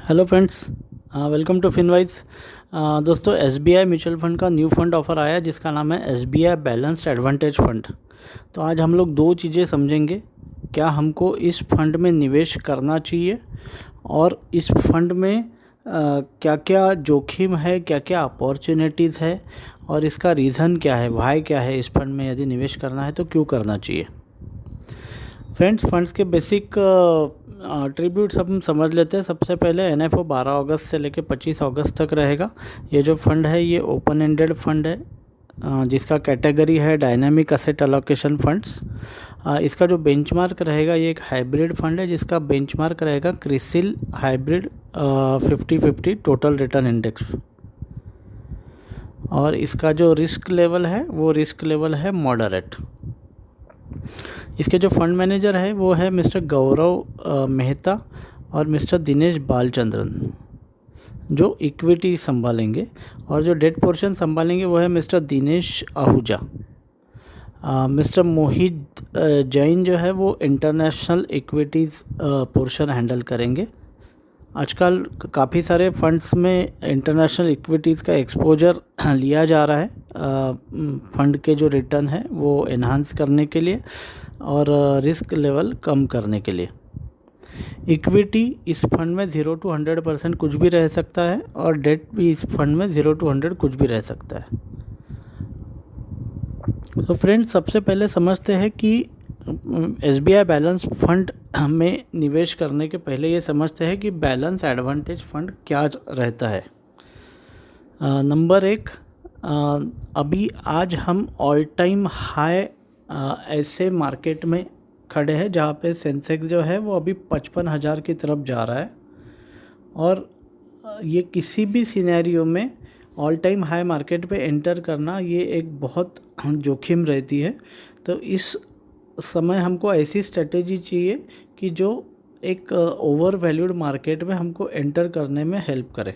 Hello friends, welcome to Finwise. दोस्तों, SBI mutual fund का new fund offer आया जिसका नाम है एसबीआई बैलेंस्ड एडवांटेज फंड। तो आज हम लोग दो चीज़ें समझेंगे। क्या हमको इस फंड में निवेश करना चाहिए और इस फंड में क्या क्या जोखिम है, क्या क्या अपॉर्चुनिटीज़ है और इसका रीज़न क्या है, वाई क्या है। इस फंड में यदि निवेश करना है तो क्यों करना चाहिए। फ्रेंड्स, फंड्स के बेसिक ट्रिब्यूट्स हम समझ लेते हैं। सबसे पहले एनएफओ 12 अगस्त से लेकर 25 अगस्त तक रहेगा। ये जो फंड है ये ओपन एंडेड फंड है जिसका कैटेगरी है डायनामिक असेट एलोकेशन फंड्स। इसका जो बेंचमार्क रहेगा ये एक हाइब्रिड फंड है जिसका बेंचमार्क रहेगा CRISIL hybrid 50/50 total return index. और इसका जो रिस्क लेवल है वो रिस्क लेवल है मॉडरेट। इसके जो फंड मैनेजर है वो है मिस्टर गौरव मेहता और मिस्टर दिनेश बालचंद्रन, जो इक्विटी संभालेंगे। और जो डेट पोर्शन संभालेंगे वो है मिस्टर दिनेश आहूजा। मिस्टर मोहित जैन जो है वो इंटरनेशनल इक्विटीज़ पोर्शन हैंडल करेंगे। आजकल काफ़ी सारे फंड्स में इंटरनेशनल इक्विटीज़ का एक्सपोजर लिया जा रहा है फंड के जो रिटर्न है वो एनहांस करने के लिए और रिस्क लेवल कम करने के लिए। इक्विटी इस फंड में 0 to 100% कुछ भी रह सकता है और डेट भी इस फंड में 0 to 100 कुछ भी रह सकता है। तो फ्रेंड्स, सबसे पहले समझते हैं कि एसबीआई बैलेंस फंड में निवेश करने के पहले ये समझते हैं कि बैलेंस एडवांटेज फंड क्या रहता है। नंबर 1, अभी आज हम ऑल टाइम हाई ऐसे मार्केट में खड़े हैं जहाँ पे सेंसेक्स जो है वो अभी 55,000 की तरफ जा रहा है। और ये किसी भी सिनेरियो में ऑल टाइम हाई मार्केट पे एंटर करना ये एक बहुत जोखिम रहती है। तो इस समय हमको ऐसी स्ट्रेटेजी चाहिए कि जो एक ओवर वैल्यूड मार्केट में हमको एंटर करने में हेल्प करे।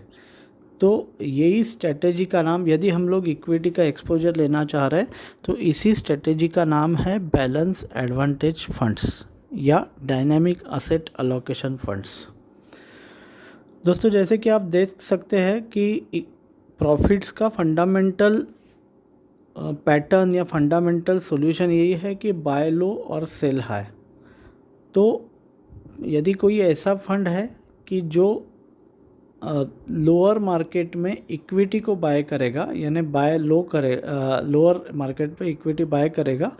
तो यही स्ट्रेटेजी का नाम, यदि हम लोग इक्विटी का एक्सपोजर लेना चाह रहे हैं तो इसी स्ट्रेटेजी का नाम है बैलेंस एडवांटेज फंड्स या डायनामिक असेट एलोकेशन फंड्स। दोस्तों, जैसे कि आप देख सकते हैं कि प्रॉफिट्स का फंडामेंटल पैटर्न या फंडामेंटल सॉल्यूशन यही है कि बाय लो और सेल हाई। तो यदि कोई ऐसा फंड है कि जो लोअर मार्केट में इक्विटी को बाय करेगा, यानी बाय लो करे, लोअर मार्केट पे इक्विटी बाय करेगा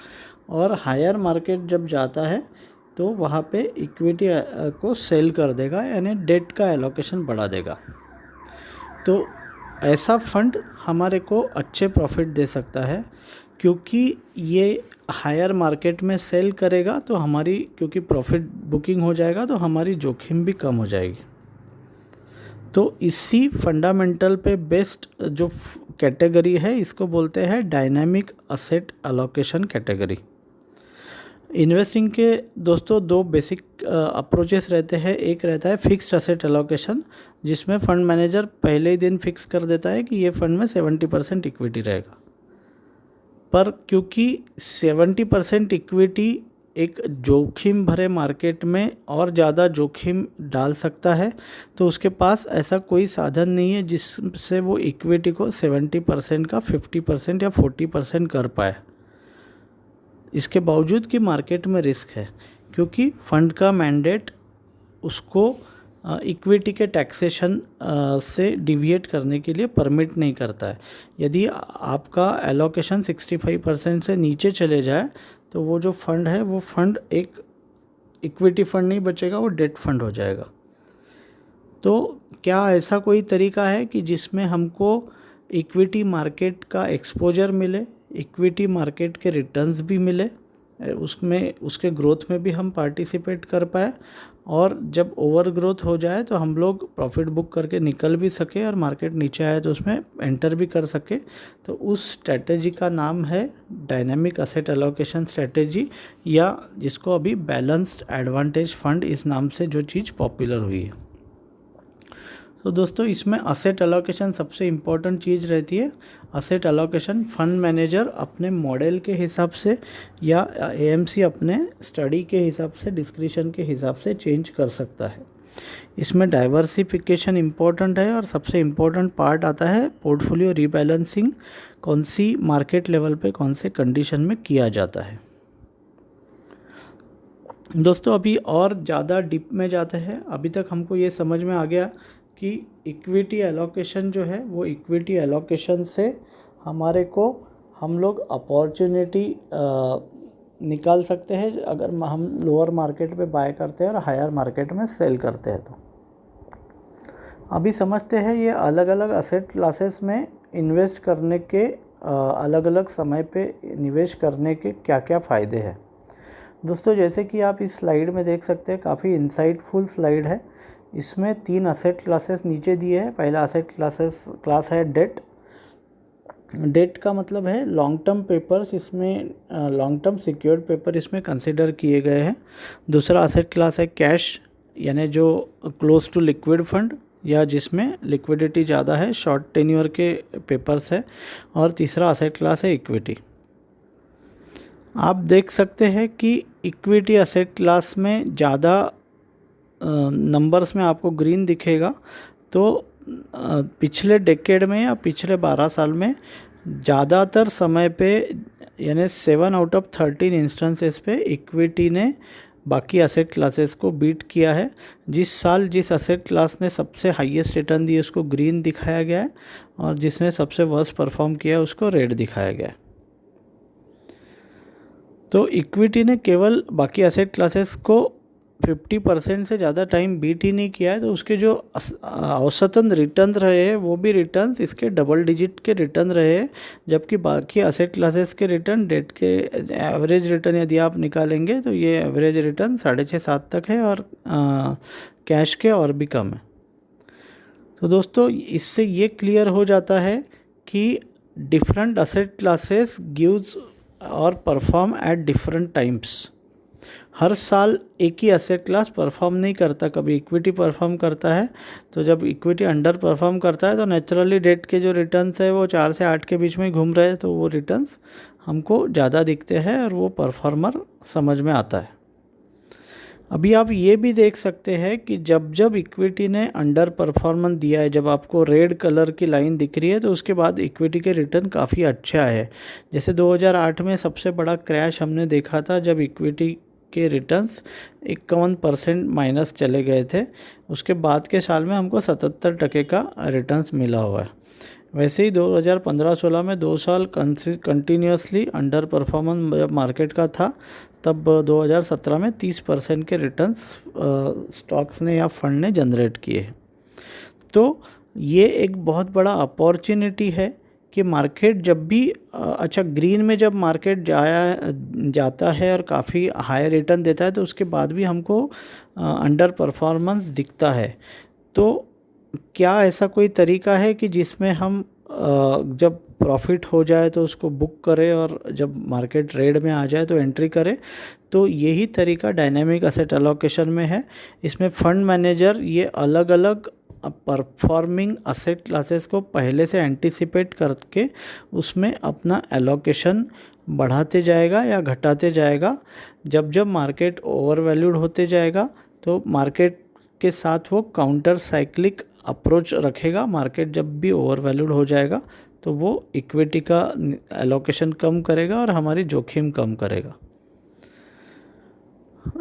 और हायर मार्केट जब जाता है तो वहाँ पे इक्विटी को सेल कर देगा, यानी डेट का एलोकेशन बढ़ा देगा। तो ऐसा फंड हमारे को अच्छे प्रॉफिट दे सकता है, क्योंकि ये हायर मार्केट में सेल करेगा तो हमारी, क्योंकि प्रॉफिट बुकिंग हो जाएगा तो हमारी जोखिम भी कम हो जाएगी। तो इसी फंडामेंटल पे बेस्ड जो कैटेगरी है इसको बोलते हैं dynamic asset allocation category. Investing के दोस्तों दो बेसिक अप्रोचेस रहते हैं। एक रहता है फिक्स्ड असेट एलोकेशन, जिसमें फंड मैनेजर पहले ही दिन फिक्स कर देता है कि ये फंड में 70% इक्विटी रहेगा। पर क्योंकि 70% इक्विटी एक जोखिम भरे मार्केट में और ज़्यादा जोखिम डाल सकता है, तो उसके पास ऐसा कोई साधन नहीं है जिससे वो इक्विटी को 70% का 50% या 40% कर पाए। इसके बावजूद कि मार्केट में रिस्क है, क्योंकि फंड का मैंडेट उसको इक्विटी के टैक्सेशन से डिविएट करने के लिए परमिट नहीं करता है। यदि आपका एलोकेशन 65% से नीचे चले जाए तो वो जो फंड है वो फंड एक इक्विटी फंड नहीं बचेगा, वो डेट फंड हो जाएगा। तो क्या ऐसा कोई तरीका है कि जिसमें हमको इक्विटी मार्केट का एक्सपोजर मिले, इक्विटी मार्केट के रिटर्न्स भी मिले, उसमें उसके ग्रोथ में भी हम पार्टिसिपेट कर पाए, और जब ओवर ग्रोथ हो जाए तो हम लोग प्रॉफिट बुक करके निकल भी सके और मार्केट नीचे आए तो उसमें एंटर भी कर सके। तो उस स्ट्रैटेजी का नाम है डायनामिक असेट एलोकेशन स्ट्रैटेजी, या जिसको अभी बैलेंस्ड एडवांटेज फंड इस नाम से जो चीज़ पॉपुलर हुई है। तो दोस्तों, इसमें असेट एलोकेशन सबसे इम्पॉर्टेंट चीज़ रहती है। असेट एलोकेशन फंड मैनेजर अपने मॉडल के हिसाब से या एएमसी अपने स्टडी के हिसाब से, डिस्क्रिशन के हिसाब से चेंज कर सकता है। इसमें डाइवर्सिफिकेशन इम्पोर्टेंट है और सबसे इम्पोर्टेंट पार्ट आता है पोर्टफोलियो रीबैलेंसिंग, कौन सी मार्केट लेवल पे कौन से कंडीशन में किया जाता है। दोस्तों अभी और ज़्यादा डीप में जाते हैं। अभी तक हमको ये समझ में आ गया कि इक्विटी एलोकेशन जो है वो इक्विटी एलोकेशन से हमारे को हम लोग अपॉर्चुनिटी निकाल सकते हैं अगर हम लोअर मार्केट पे बाय करते हैं और हायर मार्केट में सेल करते हैं। तो अभी समझते हैं ये अलग अलग असेट क्लासेस में इन्वेस्ट करने के अलग अलग समय पे निवेश करने के क्या क्या फ़ायदे हैं। दोस्तों जैसे कि आप इस स्लाइड में देख सकते हैं, काफ़ी इंसाइटफुल स्लाइड है। इसमें 3 असेट क्लासेस नीचे दिए हैं। पहला असेट क्लास है डेट। डेट का मतलब है लॉन्ग टर्म पेपर्स, इसमें लॉन्ग टर्म सिक्योर्ड पेपर इसमें कंसिडर किए गए हैं। दूसरा असेट क्लास है कैश, यानी जो क्लोज टू लिक्विड फंड या जिसमें लिक्विडिटी ज़्यादा है, शॉर्ट टेन्योर के पेपर्स है। और तीसरा असेट क्लास है इक्विटी। आप देख सकते हैं कि इक्विटी असेट क्लास में ज़्यादा नंबर्स में आपको ग्रीन दिखेगा। तो पिछले डेकेड में या पिछले 12 साल में ज़्यादातर समय पे यानी 7 आउट ऑफ 13 इंस्टेंसेस पे इक्विटी ने बाकी असेट क्लासेस को बीट किया है। जिस साल जिस असेट क्लास ने सबसे हाईएस्ट रिटर्न दी उसको ग्रीन दिखाया गया है और जिसने सबसे वर्स्ट परफॉर्म किया उसको रेड दिखाया गया है। तो इक्विटी ने केवल बाकी असेट क्लासेस को 50% से ज़्यादा टाइम बीट ही नहीं किया है, तो उसके जो औसतन रिटर्न रहे हैं वो भी रिटर्न्स इसके डबल डिजिट के रिटर्न रहे हैं। जबकि बाकी असेट क्लासेस के रिटर्न, डेट के एवरेज रिटर्न यदि आप निकालेंगे तो ये एवरेज रिटर्न 6.5-7 तक है और कैश के और भी कम है। तो दोस्तों इससे ये क्लियर हो जाता है कि डिफरेंट असेट क्लासेस गिव्स और परफॉर्म एट डिफरेंट टाइम्स। हर साल एक ही असेट क्लास परफॉर्म नहीं करता, कभी इक्विटी परफॉर्म करता है। तो जब इक्विटी अंडर परफॉर्म करता है तो नेचुरली डेट के जो रिटर्न्स है वो 4 से 8 के बीच में घूम रहे हैं, तो वो रिटर्न्स हमको ज़्यादा दिखते हैं और वो परफॉर्मर समझ में आता है। अभी आप ये भी देख सकते हैं कि जब जब इक्विटी ने अंडर परफॉर्मेंस दिया है, जब आपको रेड कलर की लाइन दिख रही है तो उसके बाद इक्विटी के रिटर्न काफ़ी अच्छा है। जैसे 2008 में सबसे बड़ा क्रैश हमने देखा था जब इक्विटी के रिटर्न्स 51% माइनस चले गए थे। उसके बाद के साल में हमको 77% का रिटर्न्स मिला हुआ है। वैसे ही 2015-16 में 2 साल कंटिन्यूसली अंडर परफॉर्मेंस जब मार्केट का था, तब 2017 में 30% के रिटर्न्स स्टॉक्स ने या फंड ने जनरेट किए। तो ये एक बहुत बड़ा अपॉर्चुनिटी है कि मार्केट जब भी अच्छा ग्रीन में जब मार्केट जाता है और काफ़ी हाई रिटर्न देता है तो उसके बाद भी हमको अंडर परफॉर्मेंस दिखता है। तो क्या ऐसा कोई तरीका है कि जिसमें हम जब प्रॉफिट हो जाए तो उसको बुक करें और जब मार्केट रेड में आ जाए तो एंट्री करें? तो यही तरीका डायनामिक एसेट एलोकेशन में है। इसमें फंड मैनेजर ये अलग अलग परफॉर्मिंग असेट क्लासेस को पहले से एंटिसिपेट करके उसमें अपना एलोकेशन बढ़ाते जाएगा या घटाते जाएगा। जब जब मार्केट ओवर वैल्यूड होते जाएगा तो मार्केट के साथ वो काउंटर साइक्लिक अप्रोच रखेगा। मार्केट जब भी ओवर वैल्यूड हो जाएगा तो वो इक्विटी का एलोकेशन कम करेगा और हमारी जोखिम कम करेगा।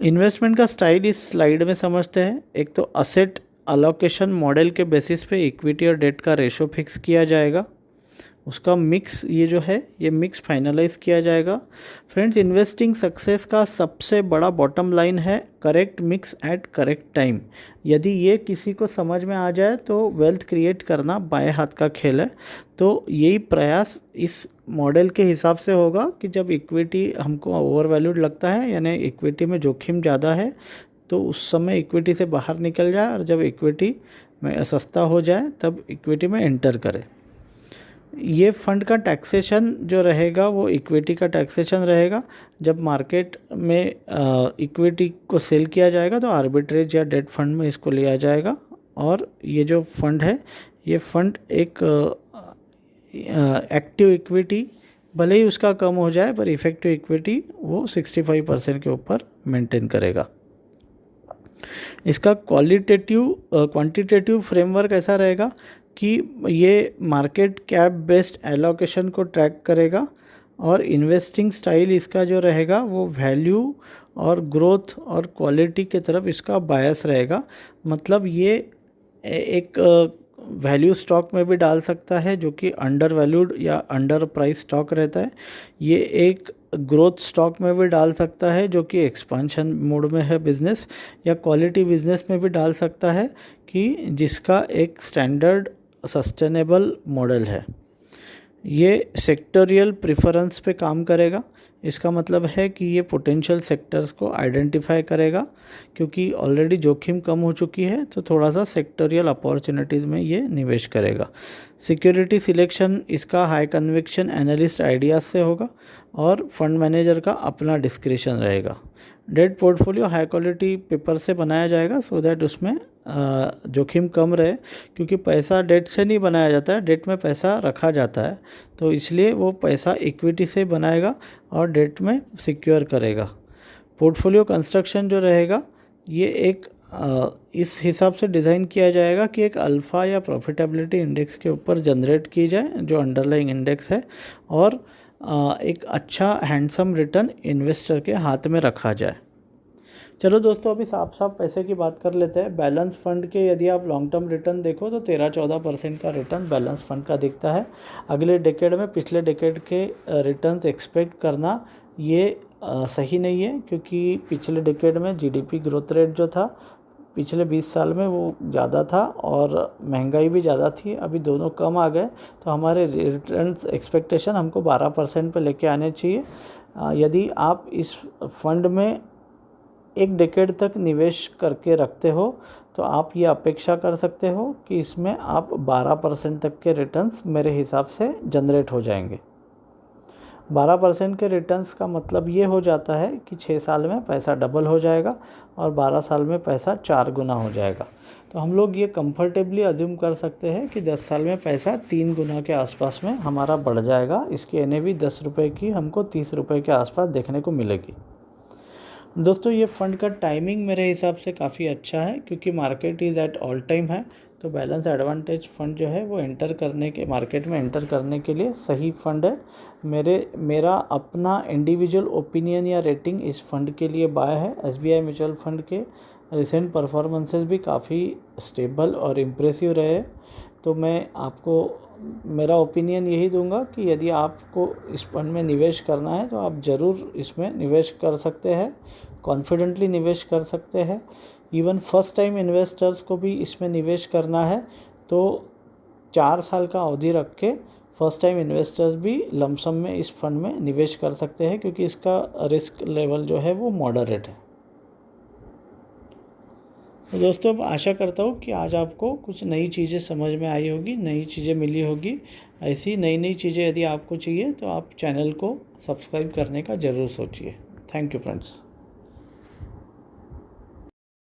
इन्वेस्टमेंट का स्टाइल इस स्लाइड में समझते हैं। एक तो असेट अलोकेशन मॉडल के बेसिस पे इक्विटी और डेट का रेशो फिक्स किया जाएगा। उसका मिक्स ये जो है ये मिक्स फाइनलाइज किया जाएगा। फ्रेंड्स, इन्वेस्टिंग सक्सेस का सबसे बड़ा बॉटम लाइन है correct mix at correct time. यदि ये किसी को समझ में आ जाए तो वेल्थ क्रिएट करना बाएं हाथ का खेल है। तो यही प्रयास इस मॉडल के हिसाब से होगा कि जब इक्विटी हमको ओवर वैल्यूड लगता है यानी इक्विटी में जोखिम ज़्यादा है तो उस समय इक्विटी से बाहर निकल जाए और जब इक्विटी में सस्ता हो जाए तब इक्विटी में एंटर करे। ये फंड का टैक्सेशन जो रहेगा वो इक्विटी का टैक्सेशन रहेगा। जब मार्केट में इक्विटी को सेल किया जाएगा तो आर्बिट्रेज या डेट फंड में इसको लिया जाएगा और ये जो फंड है ये फंड एक एक्टिव इक्विटी भले ही उसका कम हो जाए पर इफेक्टिव इक्विटी वो 65% के ऊपर मेंटेन करेगा। इसका क्वांटिटेटिव फ्रेमवर्क ऐसा रहेगा कि ये मार्केट कैप बेस्ड एलोकेशन को ट्रैक करेगा और इन्वेस्टिंग स्टाइल इसका जो रहेगा वो वैल्यू और ग्रोथ और क्वालिटी की तरफ इसका बायस रहेगा। मतलब ये एक वैल्यू स्टॉक में भी डाल सकता है जो कि अंडर वैल्यूड या अंडर प्राइस स्टॉक रहता है। ये एक ग्रोथ स्टॉक में भी डाल सकता है जो कि एक्सपांशन मोड में है बिजनेस, या क्वालिटी बिजनेस में भी डाल सकता है कि जिसका एक स्टैंडर्ड सस्टेनेबल मॉडल है। ये सेक्टोरियल प्रेफरेंस पे काम करेगा। इसका मतलब है कि ये पोटेंशियल सेक्टर्स को आइडेंटिफाई करेगा, क्योंकि ऑलरेडी जोखिम कम हो चुकी है तो थोड़ा सा सेक्टोरियल अपॉर्चुनिटीज़ में ये निवेश करेगा। सिक्योरिटी सिलेक्शन इसका हाई कन्विक्शन एनालिस्ट आइडियाज़ से होगा और फंड मैनेजर का अपना डिस्क्रिशन रहेगा। Debt portfolio high quality paper से बनाया जाएगा सो दैट उसमें जोखिम कम रहे, क्योंकि पैसा डेट से नहीं बनाया जाता है, डेट में पैसा रखा जाता है, तो इसलिए वो पैसा इक्विटी से बनाएगा और डेट में सिक्योर करेगा। पोर्टफोलियो कंस्ट्रक्शन जो रहेगा ये एक इस हिसाब से डिज़ाइन किया जाएगा कि एक अल्फ़ा या प्रॉफिटेबिलिटी इंडेक्स के ऊपर जनरेट की जाए जो अंडरलाइंग इंडेक्स है, और एक अच्छा हैंडसम रिटर्न इन्वेस्टर के हाथ में रखा जाए। चलो दोस्तों, अभी साफ पैसे की बात कर लेते हैं। बैलेंस फंड के यदि आप लॉन्ग टर्म रिटर्न देखो तो 13-14% का रिटर्न बैलेंस फंड का दिखता है। अगले डेकेड में पिछले डेकेड के रिटर्न एक्सपेक्ट करना ये सही नहीं है, क्योंकि पिछले डेकेड में जीडीपी ग्रोथ रेट जो था पिछले 20 साल में वो ज़्यादा था और महंगाई भी ज़्यादा थी। अभी दोनों कम आ गए, तो हमारे रिटर्न्स एक्सपेक्टेशन हमको 12% पे लेके आने चाहिए। यदि आप इस फंड में एक डेकेड तक निवेश करके रखते हो तो आप ये अपेक्षा कर सकते हो कि इसमें आप 12% तक के रिटर्न्स मेरे हिसाब से जनरेट हो जाएंगे। 12% के रिटर्न्स का मतलब ये हो जाता है कि 6 साल में पैसा डबल हो जाएगा और 12 साल में पैसा 4 गुना हो जाएगा। तो हम लोग ये कंफर्टेबली अज्यूम कर सकते हैं कि 10 साल में पैसा 3 गुना के आसपास में हमारा बढ़ जाएगा। इसकी एनएवी 10 रुपये की हमको 30 रुपये के आसपास देखने को मिलेगी। दोस्तों, ये फ़ंड का टाइमिंग मेरे हिसाब से काफ़ी अच्छा है, क्योंकि market is at all time है, तो बैलेंस एडवांटेज फ़ंड जो है वो मार्केट में एंटर करने के लिए सही फ़ंड है। मेरा अपना इंडिविजुअल ओपिनियन या रेटिंग इस फ़ंड के लिए बाय है। एसबीआई म्यूचुअल फ़ंड के रिसेंट परफॉर्मेंसेस भी काफ़ी स्टेबल और इम्प्रेसिव रहे, तो मैं आपको मेरा ओपिनियन यही दूंगा कि यदि आपको इस फंड में निवेश करना है तो आप ज़रूर इसमें निवेश कर सकते हैं, कॉन्फिडेंटली निवेश कर सकते हैं। इवन फर्स्ट टाइम इन्वेस्टर्स को भी इसमें निवेश करना है तो 4 साल का अवधि रख के फर्स्ट टाइम इन्वेस्टर्स भी लमसम में इस फंड में निवेश कर सकते हैं, क्योंकि इसका रिस्क लेवल जो है वो मॉडरेट है। तो दोस्तों, अब आशा करता हूँ कि आज आपको कुछ नई चीज़ें समझ में आई होगी, नई चीज़ें मिली होगी। ऐसी नई चीज़ें यदि आपको चाहिए तो आप चैनल को सब्सक्राइब करने का ज़रूर सोचिए। Thank you friends.